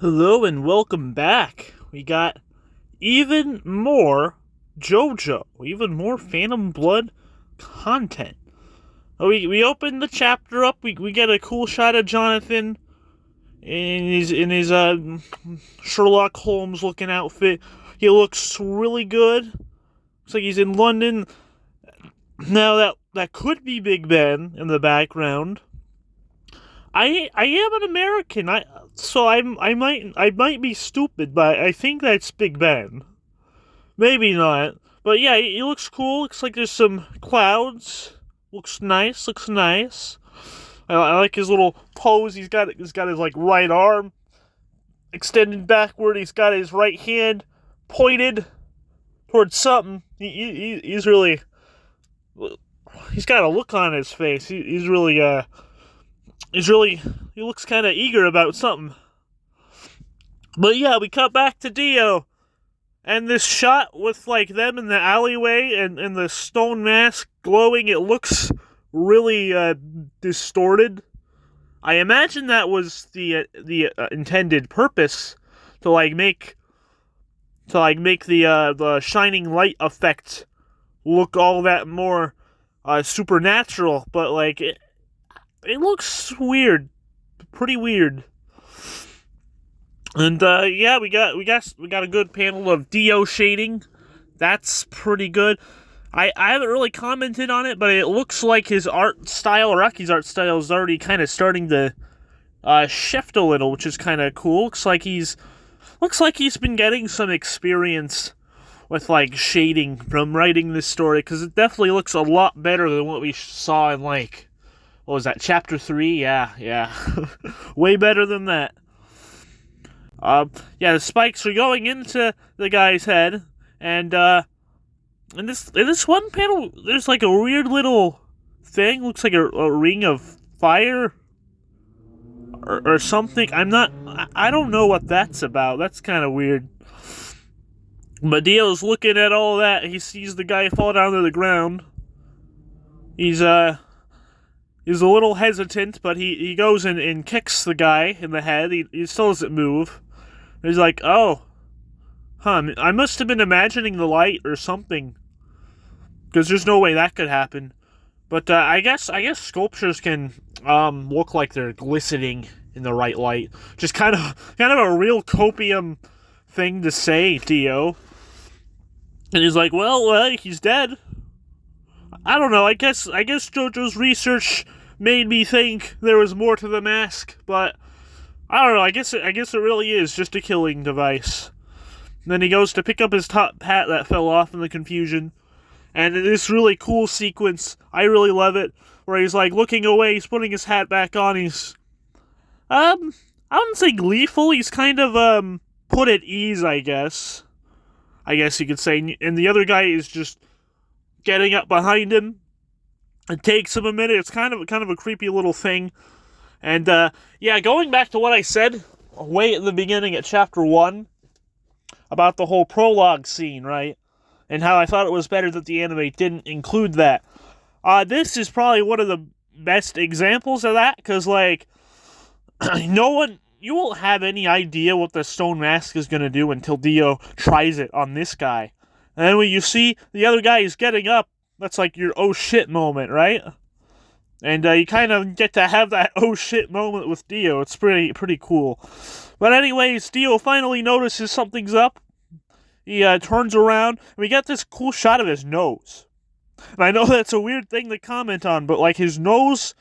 Hello and welcome back. We got even more JoJo, even more Phantom Blood content. We open the chapter up. We get a cool shot of Jonathan in his Sherlock Holmes looking outfit. He looks really good. Looks like he's in London. Now that could be Big Ben in the background. I am an American. I might be stupid, but I think that's Big Ben. Maybe not. But yeah, he looks cool. Looks like there's some clouds. Looks nice. I like his little pose. He's got his like right arm extended backward. He's got his right hand pointed towards something. He's really. He's got a look on his face. He looks kind of eager about something. But yeah, we cut back to Dio, and this shot with like them in the alleyway and the stone mask glowing, it looks really distorted. I imagine that was the intended purpose to make the shining light effect look all that more supernatural, but like it looks weird, pretty weird. And yeah, we got a good panel of Dio shading. That's pretty good. I haven't really commented on it, but it looks like his art style, Rocky's art style, is already kind of starting to shift a little, which is kind of cool. Looks like he's been getting some experience with like shading from writing this story, because it definitely looks a lot better than what we saw in like, what was that, chapter 3? Yeah. Way better than that. Yeah, the spikes are going into the guy's head, and in this one panel, there's like a weird little thing. Looks like a ring of fire or something. I don't know what that's about. That's kind of weird. But Dio's looking at all that. He sees the guy fall down to the ground. He's a little hesitant, but he goes and kicks the guy in the head. He still doesn't move. He's like, oh, I must have been imagining the light or something, because there's no way that could happen. But I guess sculptures can look like they're glistening in the right light. Just kind of a real copium thing to say, Dio. And he's like, well, he's dead. I don't know. I guess JoJo's research made me think there was more to the mask, but I don't know. I guess it really is just a killing device. And then he goes to pick up his top hat that fell off in the confusion, and this really cool sequence, I really love it, where he's like looking away, he's putting his hat back on, he's I wouldn't say gleeful, he's kind of put at ease, I guess you could say, and the other guy is just getting up behind him. It takes him a minute. It's kind of a creepy little thing. And yeah, going back to what I said way at the beginning at chapter 1 about the whole prologue scene, right? And how I thought it was better that the anime didn't include that. This is probably one of the best examples of that, because like you won't have any idea what the stone mask is going to do until Dio tries it on this guy. And then when you see the other guy is getting up, that's like your oh shit moment, right? And you kind of get to have that oh shit moment with Dio. It's pretty cool. But anyways, Dio finally notices something's up. He turns around, and we get this cool shot of his nose. And I know that's a weird thing to comment on, but like his nose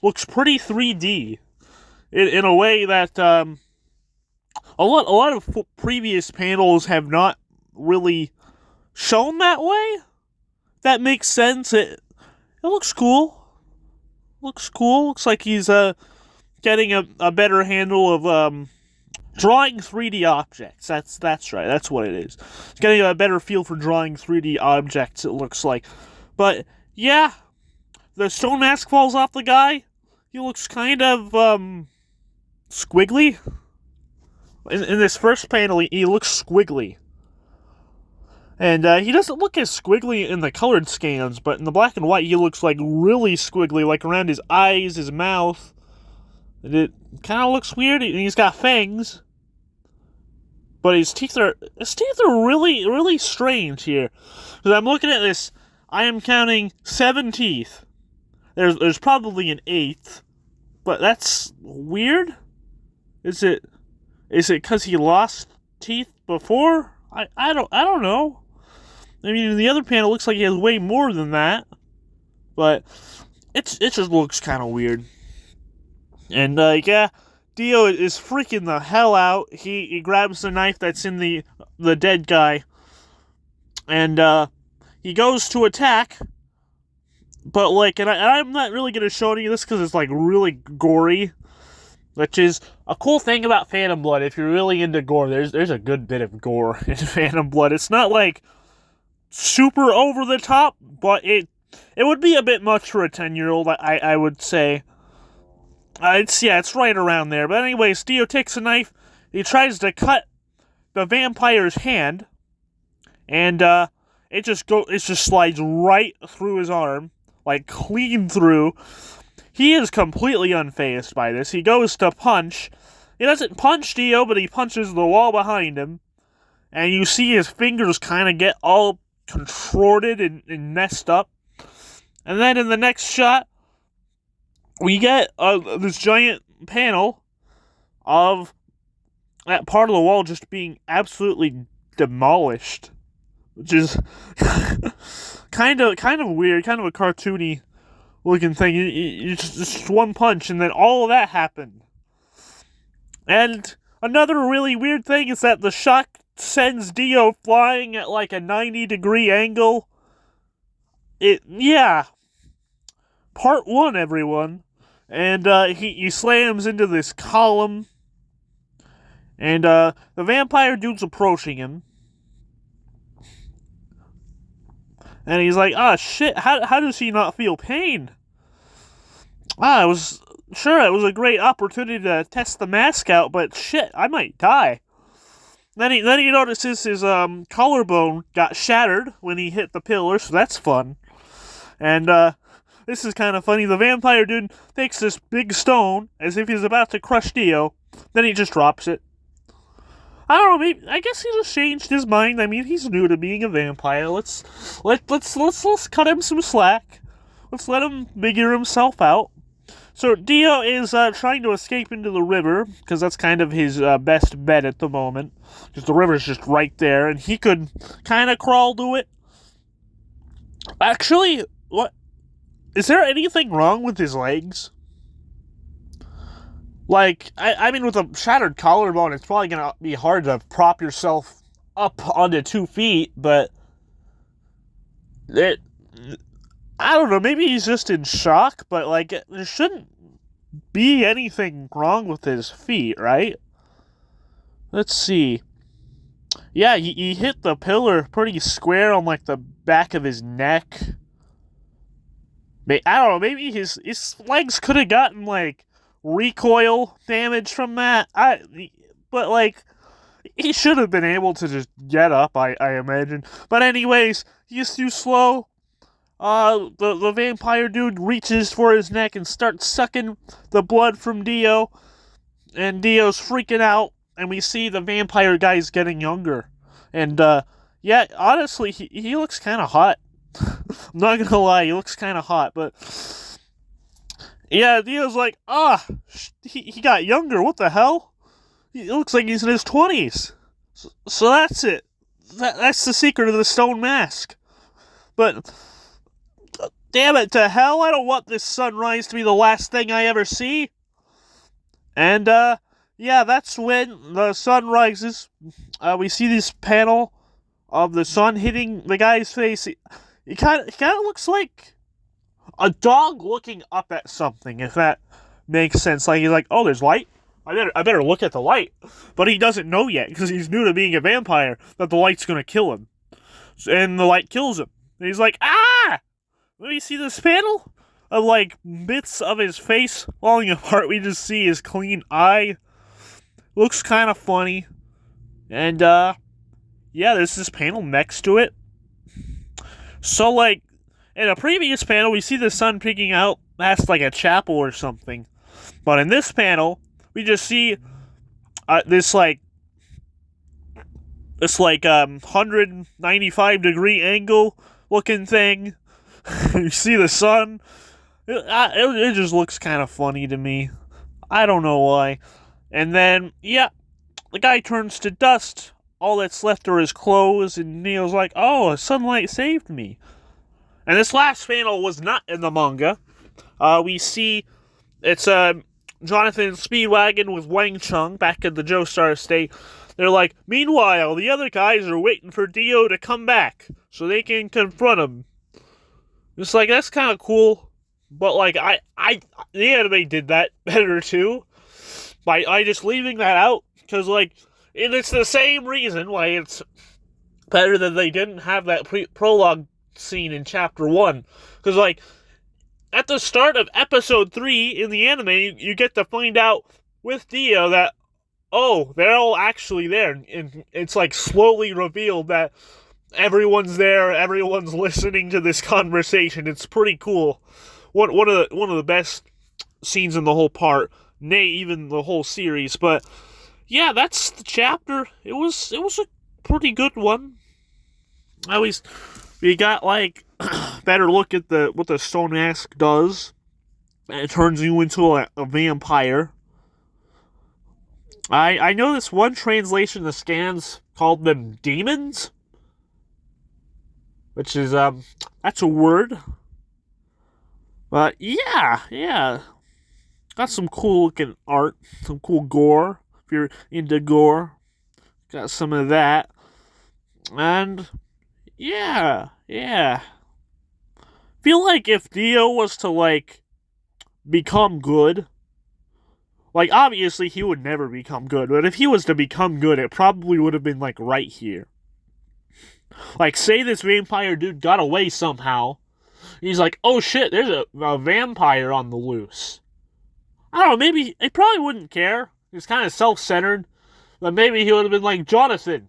looks pretty 3D. In a way that a lot of previous panels have not really shown that way. That makes sense. It looks cool. Looks like he's getting a better handle of drawing 3D objects. That's right. That's what it is. He's getting a better feel for drawing 3D objects, it looks like. But yeah, the stone mask falls off the guy. He looks kind of squiggly. In this first panel, he looks squiggly. And he doesn't look as squiggly in the colored scans, but in the black and white, he looks like really squiggly, like around his eyes, his mouth. And it kind of looks weird, and he's got fangs. but his teeth are really, really strange here. Because I'm looking at this, I am counting 7 teeth. There's probably an 8th, but that's weird. Is it because he lost teeth before? I don't know. I mean, the other panel looks like he has way more than that, but it just looks kind of weird. And yeah, Dio is freaking the hell out. He grabs the knife that's in the dead guy, and he goes to attack. But like, and I'm not really gonna show any of this because it's like really gory, which is a cool thing about Phantom Blood. If you're really into gore, there's a good bit of gore in Phantom Blood. It's not like super over the top, but it would be a bit much for a 10-year-old, I would say. It's right around there. But anyways, Dio takes a knife, he tries to cut the vampire's hand, and it just slides right through his arm, like clean through. He is completely unfazed by this. He goes to punch. He doesn't punch Dio, but he punches the wall behind him, and you see his fingers kind of get all contorted and messed up. And then in the next shot, we get this giant panel of that part of the wall just being absolutely demolished, which is kind of weird, kind of a cartoony looking thing. You just one punch, and then all of that happened. And another really weird thing is that the shock sends Dio flying at like a 90-degree angle. Part 1, everyone. And he slams into this column, and the vampire dude's approaching him, and he's like, shit, how does he not feel pain? It was a great opportunity to test the mask out, but shit, I might die. Then he notices his collarbone got shattered when he hit the pillar, so that's fun. And this is kind of funny. The vampire dude takes this big stone as if he's about to crush Dio, then he just drops it. I don't know, maybe, I guess he just changed his mind. I mean, he's new to being a vampire. Let's cut him some slack. Let's let him figure himself out. So Dio is trying to escape into the river, because that's kind of his best bet at the moment. Because the river's just right there, and he could kind of crawl to it. Actually, what? Is there anything wrong with his legs? Like, I mean, with a shattered collarbone, it's probably going to be hard to prop yourself up onto 2 feet, but I don't know, maybe he's just in shock, but, like, there shouldn't be anything wrong with his feet, right? Let's see. Yeah, he hit the pillar pretty square on, like, the back of his neck. I don't know, maybe his legs could have gotten, like, recoil damage from that. But, like, he should have been able to just get up, I imagine. But anyways, he's too slow. The vampire dude reaches for his neck and starts sucking the blood from Dio. And Dio's freaking out, and we see the vampire guy's getting younger. And, yeah, honestly, he looks kind of hot. I'm not gonna lie, he looks kind of hot, but yeah, Dio's like, he got younger, what the hell? He looks like he's in his 20s. So that's it. That's the secret of the stone mask. But, damn it to hell, I don't want this sunrise to be the last thing I ever see. And, yeah, that's when the sun rises. We see this panel of the sun hitting the guy's face. It kind of looks like a dog looking up at something, if that makes sense. Like, he's like, oh, there's light? I better look at the light. But he doesn't know yet, because he's new to being a vampire, that the light's going to kill him. And the light kills him. And he's like, ah! Let me see this panel of, like, bits of his face falling apart. We just see his clean eye. Looks kind of funny. And, yeah, there's this panel next to it. So, like, in a previous panel, we see the sun peeking out past, like, a chapel or something. But in this panel, we just see this, like, this like 195-degree angle looking thing. You see the sun. It just looks kind of funny to me. I don't know why. And then, yeah, the guy turns to dust. All that's left are his clothes, and Neo's like, oh, sunlight saved me. And this last panel was not in the manga. We see it's Jonathan Speedwagon with Wang Chung back at the Joestar estate. They're like, meanwhile, the other guys are waiting for Dio to come back so they can confront him. It's like, that's kind of cool. But, like, the anime did that better, too. By just leaving that out. Because, like, and it's the same reason why it's better that they didn't have that prologue scene in Chapter 1. Because, like, at the start of Episode 3 in the anime, you get to find out with Dio that, oh, they're all actually there. And it's, like, slowly revealed that everyone's there, everyone's listening to this conversation. It's pretty cool. One of the best scenes in the whole part, nay, even the whole series. But yeah, that's the chapter. It was a pretty good one. At least we got like better look at what the stone mask does, and it turns you into a vampire. I know this one translation of the scans called them demons, which is that's a word. But yeah. Got some cool looking art, some cool gore. If you're into gore, got some of that. And yeah. Feel like if Dio was to like become good, like obviously he would never become good, but if he was to become good, it probably would have been like right here. Like say this vampire dude got away somehow. He's like, oh shit, there's a vampire on the loose. I don't know, maybe he probably wouldn't care. He's kind of self-centered. But maybe he would have been like, Jonathan,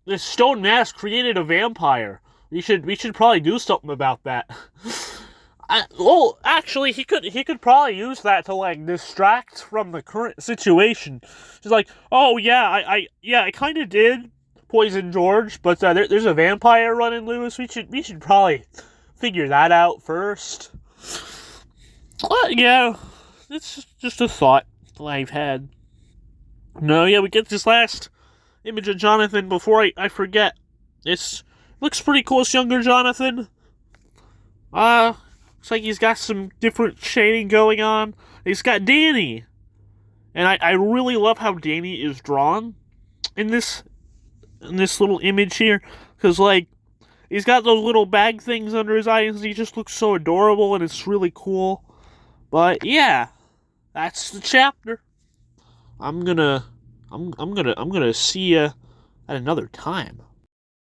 this stone mask created a vampire. We should probably do something about that. Well, actually, he could probably use that to like distract from the current situation. He's like, oh yeah, I kind of did poison George, but there's a vampire running loose. We should probably figure that out first. But yeah, it's just a thought that I've had. No, yeah, we get this last image of Jonathan before I forget. It looks pretty cool. It's younger Jonathan. Looks like he's got some different shading going on. He's got Danny. And I really love how Danny is drawn in this little image here. Because, like, he's got those little bag things under his eyes, and he just looks so adorable, and it's really cool. But yeah, that's the chapter. I'm gonna see ya at another time.